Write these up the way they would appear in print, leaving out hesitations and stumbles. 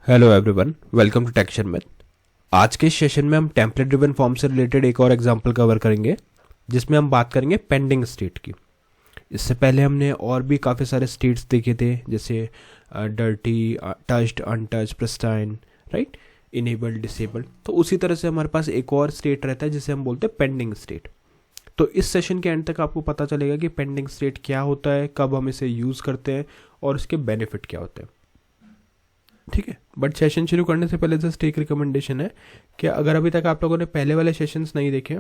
Hello everyone, welcome to टेक्शन में। आज के सेशन में हम टेम्पलेट ड्रिवन फॉर्म से रिलेटेड एक और एग्जांपल कवर करेंगे, जिसमें हम बात करेंगे पेंडिंग स्टेट की। इससे पहले हमने और भी काफ़ी सारे स्टेट्स देखे थे, जैसे dirty, touched, untouch, pristine, right, enabled, disabled. तो उसी तरह से हमारे पास एक और स्टेट रहता है जिसे हम बोलते हैं पेंडिंग स्टेट। तो इस सेशन के एंड तक आपको पता चलेगा कि पेंडिंग स्टेट क्या होता है, कब हम इसे यूज़ करते हैं और इसके बेनिफिट क्या होते हैं। ठीक है, बट सेशन शुरू करने से पहले जस्ट एक रिकमेंडेशन है कि अगर अभी तक आप लोगों ने पहले वाले सेशंस नहीं देखे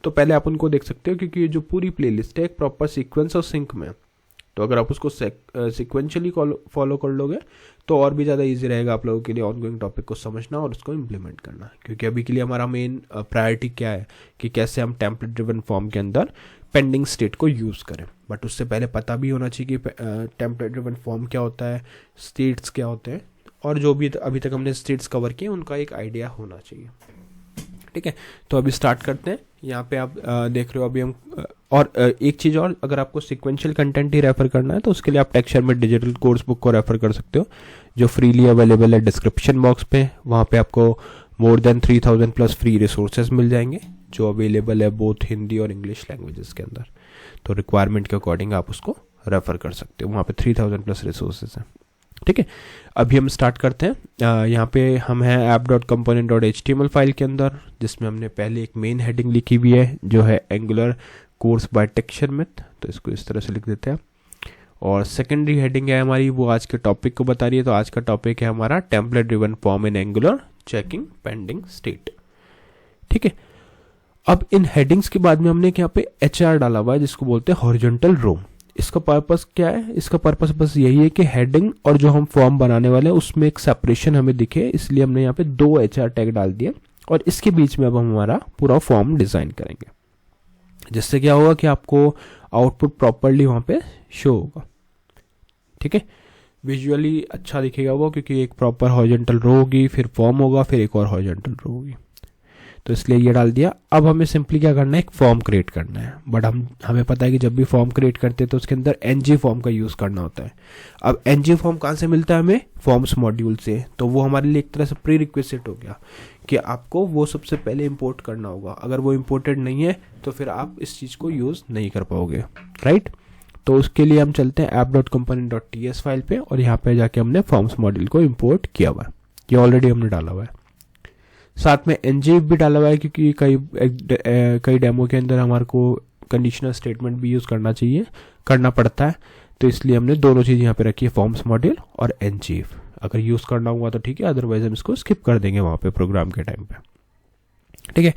तो पहले आप उनको देख सकते हो, क्योंकि ये जो पूरी प्लेलिस्ट है एक प्रॉपर सीक्वेंस और सिंक में है। तो अगर आप उसको सिक्वेंशली फॉलो कर लोगे तो और भी ज़्यादा इजी रहेगा आप लोगों के लिए ऑनगोइंग टॉपिक को समझना और उसको इम्प्लीमेंट करना। क्योंकि अभी के लिए हमारा मेन प्रायोरिटी क्या है कि कैसे हम टेम्पलेट ड्रिवन फॉर्म के अंदर पेंडिंग स्टेट को यूज़ करें। बट उससे पहले पता भी होना चाहिए कि टेम्पलेट ड्रिवन फॉर्म क्या होता है, स्टेट्स क्या होते हैं, और जो भी अभी तक हमने स्टेट्स कवर किए उनका एक आइडिया होना चाहिए। ठीक है, तो अभी स्टार्ट करते हैं। यहाँ पे आप देख रहे हो अभी हम और एक चीज़ और, अगर आपको सिक्वेंशियल कंटेंट ही रेफर करना है तो उसके लिए आप टेक्सचर में डिजिटल कोर्स बुक को रेफर कर सकते हो, जो फ्रीली अवेलेबल है डिस्क्रिप्शन बॉक्स पे। वहाँ पे आपको more than 3000 plus free resources मिल जाएंगे, जो अवेलेबल है बोथ हिंदी और इंग्लिश लैंग्वेजेस के अंदर। तो रिक्वायरमेंट के अकॉर्डिंग आप उसको रेफर कर सकते हो, वहाँ पे 3000 प्लस रिसोर्सेज हैं। ठीक है, अभी हम स्टार्ट करते हैं। यहाँ पे हम हैं app.component.html फाइल के अंदर, जिसमें हमने पहले एक मेन हेडिंग लिखी हुई है जो है Angular course by texture math. तो इसको इस तरह से लिख देते हैं। और सेकेंडरी हेडिंग है हमारी, वो आज के टॉपिक को बता रही है। तो आज का टॉपिक है हमारा template driven form in Angular checking pending state. ठीक है, अब इन हेडिंग्स के बाद में हमने यहाँ पे HR डाला हुआ है, जिसको बोलते हैं हॉरिजॉन्टल रो। इसका पर्पस क्या है? इसका पर्पस बस यही है कि हेडिंग और जो हम फॉर्म बनाने वाले हैं उसमें एक सेपरेशन हमें दिखे, इसलिए हमने यहाँ पे 2 HR टैग डाल दिए और इसके बीच में अब हम हमारा पूरा फॉर्म डिजाइन करेंगे, जिससे क्या होगा कि आपको आउटपुट प्रॉपरली वहाँ पे शो होगा। ठीक है, विजुअली अच्छा दिखेगा वो, क्योंकि एक प्रॉपर हॉरिजॉन्टल रो होगी, फिर फॉर्म होगा, फिर एक और हॉरिजॉन्टल रो होगी। तो इसलिए ये डाल दिया। अब हमें सिंपली क्या करना है, एक फॉर्म क्रिएट करना है। बट हमें पता है कि जब भी फॉर्म क्रिएट करते हैं तो उसके अंदर ng फॉर्म का यूज़ करना होता है। अब ng फॉर्म कहाँ से मिलता है हमें? फॉर्म्स मॉड्यूल से। तो वो हमारे लिए एक तरह से प्री रिक्विजिट हो गया कि आपको वो सबसे पहले इंपोर्ट करना होगा। अगर वो इम्पोर्टेड नहीं है तो फिर आप इस चीज़ को यूज़ नहीं कर पाओगे, राइट। तो उसके लिए हम चलते हैं app.component.ts फाइल पे और यहाँ पे जाके हमने फॉर्म्स मॉड्यूल को इम्पोर्ट किया हुआ है। ये ऑलरेडी हमने डाला हुआ है। साथ में ng भी डाला हुआ है, क्योंकि कई डेमो के अंदर हमारे को कंडीशनल स्टेटमेंट भी यूज़ करना पड़ता है। तो इसलिए हमने दोनों चीज़ यहाँ पे रखी है, फॉर्म्स मॉड्यूल और ng। अगर यूज़ करना होगा तो ठीक है, अदरवाइज हम इसको स्किप कर देंगे वहाँ पे प्रोग्राम के टाइम पे। ठीक है,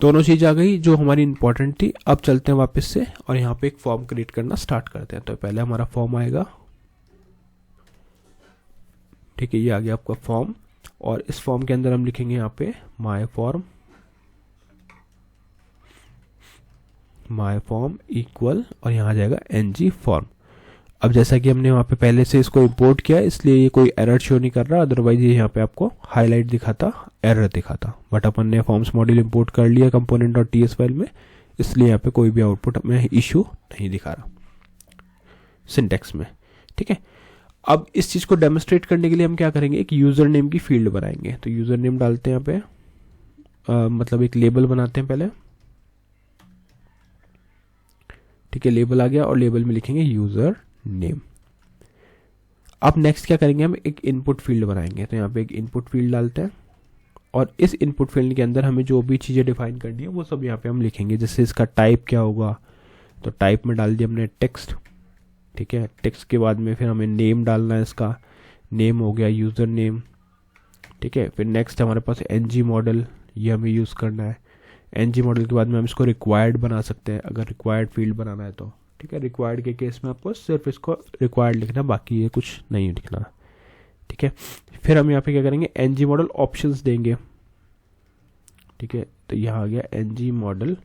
दोनों चीज़ आ गई जो हमारी इंपॉर्टेंट थी। अब चलते हैं वापस से और यहाँ पे एक फॉर्म क्रिएट करना स्टार्ट करते हैं। तो पहले हमारा फॉर्म आएगा। ठीक है, ये आ गया आपका फॉर्म और इस फॉर्म के अंदर हम लिखेंगे यहाँ पे माय फॉर्म इक्वल और यहाँ आ जाएगा ng फॉर्म। अब जैसा कि हमने वहाँ पे पहले से इसको इंपोर्ट किया, इसलिए ये कोई एरर शो नहीं कर रहा, अदरवाइज ये यहाँ पे आपको हाईलाइट दिखाता, एरर दिखाता। बट अपन ने फॉर्म्स मॉड्यूल इंपोर्ट कर लिया component.ts फाइल में, इसलिए यहाँ पे कोई भी आउटपुट हमें इशू नहीं दिखा रहा सिंटेक्स में। ठीक है, अब इस चीज़ को डेमोस्ट्रेट करने के लिए हम क्या करेंगे, एक यूज़र नेम की फील्ड बनाएंगे। तो यूज़र नेम डालते हैं यहाँ पे, मतलब एक लेबल बनाते हैं पहले। ठीक है, लेबल आ गया और लेबल में लिखेंगे यूज़र नेम। अब नेक्स्ट क्या करेंगे, हम एक इनपुट फील्ड बनाएंगे। तो यहाँ पे एक इनपुट फील्ड डालते हैं और इस इनपुट फील्ड के अंदर हमें जो भी चीज़ें डिफाइन करनी है वो सब यहाँ पे हम लिखेंगे। जैसे इसका टाइप क्या होगा, तो टाइप में डाल दिया हमने टेक्स्ट। ठीक है, टेक्स्ट के बाद में फिर हमें नेम डालना है, इसका नेम हो गया यूज़र नेम। ठीक है, फिर नेक्स्ट हमारे पास ng मॉडल, ये हमें यूज़ करना है। ng मॉडल के बाद में हम इसको रिक्वायर्ड बना सकते हैं, अगर रिक्वायर्ड फील्ड बनाना है तो। ठीक है, रिक्वायर्ड के केस में आपको सिर्फ इसको रिक्वायर्ड लिखना, बाकी ये कुछ नहीं लिखना। ठीक है, फिर हम यहाँ पे क्या करेंगे, ng मॉडल ऑप्शंस देंगे। ठीक है, तो यहाँ आ गया ng मॉडल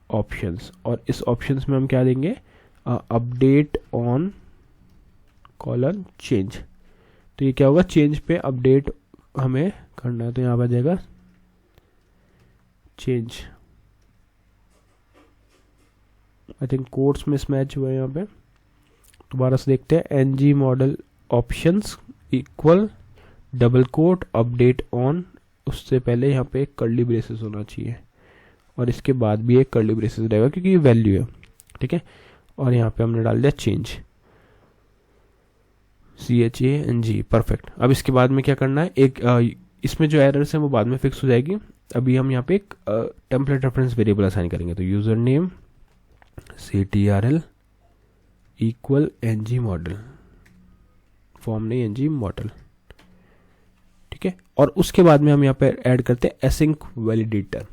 ऑप्शंस और इस ऑप्शंस में हम क्या देंगे, अपडेट ऑन कॉलन चेंज। तो ये क्या होगा, चेंज पे अपडेट हमें करना है। तो यहाँ पर जाएगा चेंज। आई थिंक कोड्स में मैच हुआ है यहाँ पे, दोबारा से देखते हैं। ng model options equal double quote update on, उससे पहले यहाँ पे एक कर्ली ब्रेसेस होना चाहिए और इसके बाद भी एक कर्ली ब्रेसेस रहेगा क्योंकि ये वैल्यू है, ठीक है। और यहाँ पे हमने डाल दिया चेंज, CHANG, परफेक्ट। अब इसके बाद में क्या करना है, एक इसमें जो एरर्स हैं वो बाद में फिक्स हो जाएगी। अभी हम यहाँ पे एक टेम्पलेट रेफरेंस वेरिएबल असाइन करेंगे, तो user name CTRL equal NG model, form नहीं NG मॉडल, ठीक है। और उसके बाद में हम यहाँ पे ऐड करते हैं एसिंक वैलिडेटर।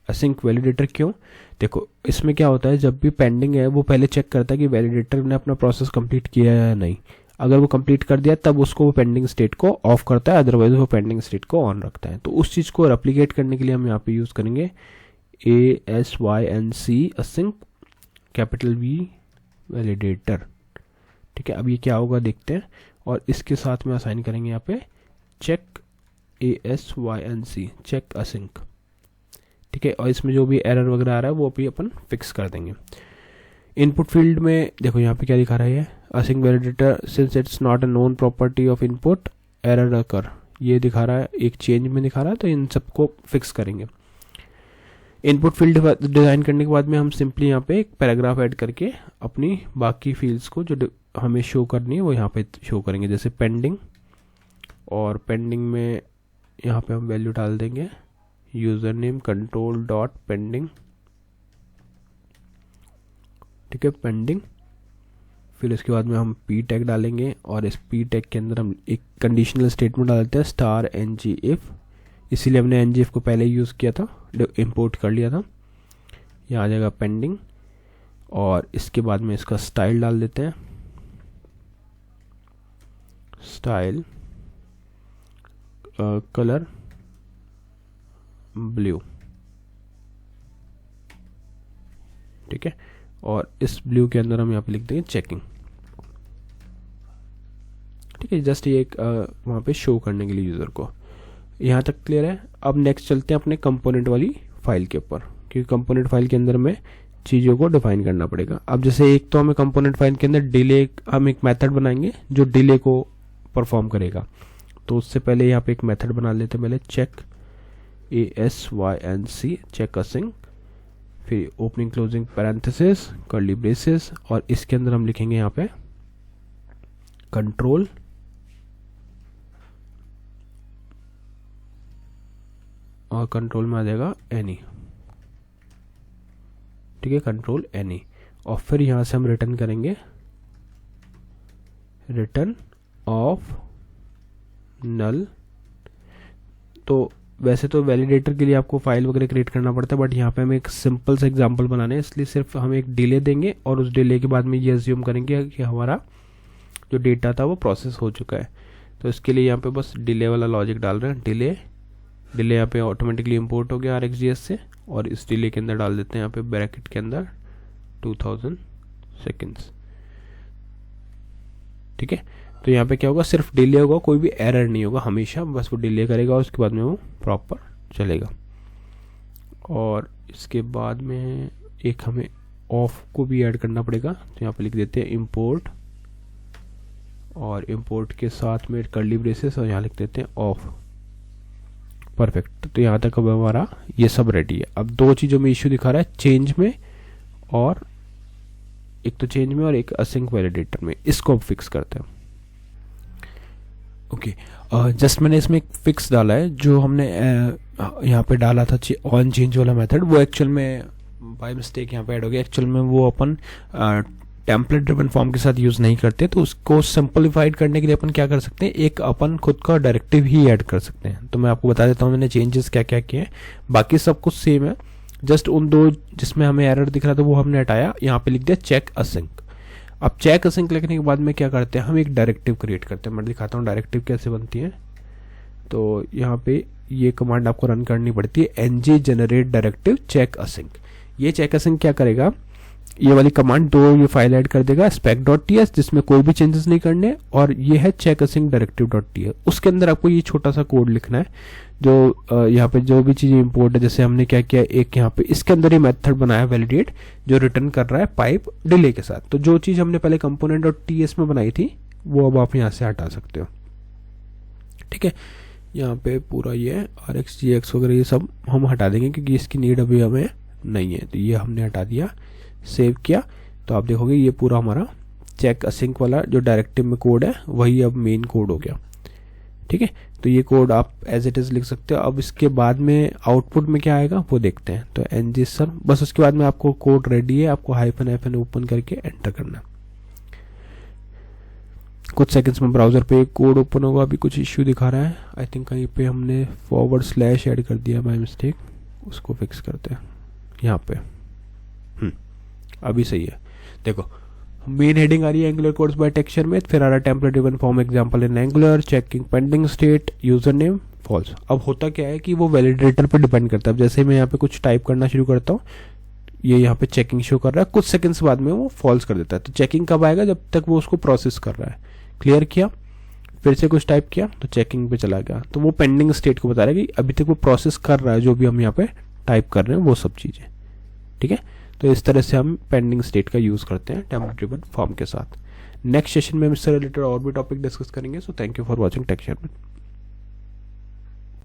एसिंक वैलिडेटर क्यों, देखो इसमें क्या होता है, जब भी पेंडिंग है वो पहले चेक करता है कि वैलिडेटर ने अपना प्रोसेस कंप्लीट किया है या नहीं। अगर वो कंप्लीट कर दिया तब उसको वो पेंडिंग स्टेट को ऑफ करता है, अदरवाइज वो पेंडिंग स्टेट को ऑन रखता है। तो उस चीज़ को रेप्लिकेट करने के लिए हम यहाँ पे यूज़ करेंगे ASYNC async capital V validator, ठीक है। अब ये क्या होगा देखते हैं, और इसके साथ में असाइन करेंगे यहाँ पे चेक ASYNC चेक असिंक, ठीक है। और इसमें जो भी एरर वगैरह आ रहा है वो भी अपन फिक्स कर देंगे। इनपुट फील्ड में देखो यहाँ पे क्या दिखा रहा है, async validator since it's not a known property of input error अकर, ये दिखा रहा है, एक चेंज में दिखा रहा है, तो इन सबको फिक्स करेंगे। इनपुट फील्ड डिज़ाइन करने के बाद में हम सिंपली यहाँ पे एक पैराग्राफ ऐड करके अपनी बाकी फील्ड्स को जो हमें शो करनी है वो यहाँ पे शो करेंगे, जैसे पेंडिंग, और पेंडिंग में यहाँ पे हम वैल्यू डाल देंगे user name control dot pending, ठीक है, पेंडिंग। फिर इसके बाद में हम P टैग डालेंगे और इस P टैग के अंदर हम एक कंडीशनल स्टेटमेंट डालते हैं स्टार NG इफ, इसीलिए हमने NG इफ को पहले यूज़ किया था, इंपोर्ट कर लिया था। यहाँ आ जाएगा पेंडिंग, और इसके बाद में इसका स्टाइल डाल देते हैं, स्टाइल कलर ब्लू, ठीक है। और इस ब्लू के अंदर हम यहाँ पे लिख देंगे चेकिंग, ठीक है, जस्ट ये एक वहाँ पे शो करने के लिए यूज़र को। यहाँ तक क्लियर है। अब नेक्स्ट चलते हैं अपने कंपोनेंट वाली फाइल के ऊपर, क्योंकि कंपोनेंट फाइल के अंदर में चीज़ों को डिफाइन करना पड़ेगा। अब जैसे एक तो हमें कंपोनेंट फाइल के अंदर डिले, हम एक मेथड बनाएंगे जो डिले को परफॉर्म करेगा। तो उससे पहले यहाँ पे एक मेथड बना लेते हैं, पहले चेक ASYNC चेक असिंक, फिर opening closing parenthesis curly braces, और इसके अंदर हम लिखेंगे यहाँ पे कंट्रोल और कंट्रोल में आ जाएगा एनी, ठीक है, कंट्रोल एनी। और फिर यहाँ से हम रिटर्न करेंगे रिटर्न ऑफ नल। तो वैसे तो वैलिडेटर के लिए आपको फाइल वगैरह क्रिएट करना पड़ता है, बट यहाँ पे हम एक सिंपल सा एग्जांपल बनाने हैं, इसलिए सिर्फ हम एक डिले देंगे और उस डिले के बाद में ये अज्यूम करेंगे कि हमारा जो डेटा था वो प्रोसेस हो चुका है। तो इसके लिए यहाँ पे बस डिले वाला लॉजिक डाल रहे हैं, डिले यहाँ पे ऑटोमेटिकली इंपोर्ट हो गया RxJS से, और इस डिले के अंदर डाल देते हैं यहाँ पे ब्रैकेट के अंदर 2000 सेकेंड्स, ठीक है। तो यहाँ पे क्या होगा, सिर्फ डिले होगा, कोई भी एरर नहीं होगा, हमेशा बस वो डिले करेगा और उसके बाद में वो प्रॉपर चलेगा। और इसके बाद में एक हमें ऑफ को भी ऐड करना पड़ेगा, तो यहाँ पे लिख देते हैं इंपोर्ट, और इंपोर्ट के साथ में कर्ली ब्रेसेस, और यहाँ लिख देते हैं ऑफ, परफेक्ट। तो यहाँ तक अब हमारा ये सब रेडी है। अब दो चीज़ों में इश्यू दिखा रहा है, चेंज में, और एक तो चेंज में और एक असिंक वैलिडेटर में, इसको अब फिक्स करते हैं। ओके, जस्ट मैंने इसमें एक फिक्स डाला है, जो हमने यहाँ पे डाला था ऑन चेंज वाला मेथड, वो एक्चुअल में बाय मिस्टेक यहाँ पे ऐड हो गया। एक्चुअल में वो अपन टेम्पलेट ड्रिवन फॉर्म के साथ यूज़ नहीं करते, तो उसको सिंपलीफाइड करने के लिए अपन क्या कर सकते हैं, एक अपन खुद का डायरेक्टिव ही ऐड कर सकते हैं। तो मैं आपको बता देता हूँ मैंने चेंजेस क्या क्या किए हैं। बाकी सब कुछ सेम है, जस्ट उन दो जिसमें हमें एरर दिख रहा था वो हमने हटाया, यहाँ पे लिख दिया चेक असिंक। अब चेक असिंक लिखने के बाद में क्या करते हैं, हम एक डायरेक्टिव क्रिएट करते हैं। मैं दिखाता हूँ डायरेक्टिव कैसे बनती है। तो यहाँ पे ये कमांड आपको रन करनी पड़ती है, ng generate directive check async. ये चेक असिंक क्या करेगा, ये वाली कमांड दो ये फाइल ऐड कर देगा spec.ts, जिसमें कोई भी चेंजेस नहीं करने, और ये है चेक असिंक डायरेक्टिव.ts। उसके अंदर आपको ये छोटा सा कोड लिखना है, जो यहाँ पे जो भी चीज़ इंपोर्ट है, जैसे हमने क्या किया, एक यहाँ पे इसके अंदर ही मेथड बनाया वैलिडेट, जो रिटर्न कर रहा है पाइप डिले के साथ। तो जो चीज़ हमने पहले कंपोनेंट.ts में बनाई थी वो अब आप यहाँ से हटा सकते हो। ठीक है। यहाँ पे पूरा ये RX GX वगैरह ये सब हम हटा देंगे क्योंकि इसकी नीड अभी हमें नहीं है, तो ये हमने हटा दिया, सेव किया। तो आप देखोगे ये पूरा हमारा चेक असिंक वाला जो डायरेक्टिव में कोड है वही अब मेन कोड हो गया। ठीक है, तो ये कोड आप एज इट इज़ लिख सकते हो। अब इसके बाद में आउटपुट में क्या आएगा वो देखते हैं। तो ng sum, बस उसके बाद में आपको कोड रेडी है, आपको हाइफन ओपन करके एंटर करना। कुछ सेकंड्स में ब्राउज़र पे कोड ओपन होगा। अभी कुछ इश्यू दिखा रहा है, आई थिंक कहीं पे हमने / ऐड कर दिया बाय मिस्टेक, उसको फिक्स करते हैं यहाँ पे। अभी सही है। देखो मेन हेडिंग आ रही है एंगुलर कोड्स बाय टेक्सचर में, फिर आ रहा है template driven form example in Angular, checking pending state, user name false. अब होता क्या है कि वो वैलिडेटर पर डिपेंड करता है। अब जैसे मैं यहाँ पे कुछ टाइप करना शुरू करता हूँ, ये यहाँ पे चेकिंग शो कर रहा है, कुछ सेकंड्स बाद में वो फॉल्स कर देता है। तो चेकिंग कब आएगा? जब तक वो उसको प्रोसेस कर रहा है। क्लियर किया, फिर से कुछ टाइप किया तो चेकिंग पे चला गया, तो वो पेंडिंग स्टेट को बता रहा है कि अभी तक वो प्रोसेस कर रहा है जो भी हम यहाँ पे टाइप कर रहे हैं वो सब चीज़ें। ठीक है, तो इस तरह से हम पेंडिंग स्टेट का यूज़ करते हैं टेम्पलेट ड्रिवन फॉर्म के साथ। नेक्स्ट सेशन में हम इससे रिलेटेड और भी टॉपिक डिस्कस करेंगे। So thank you for watching texture में।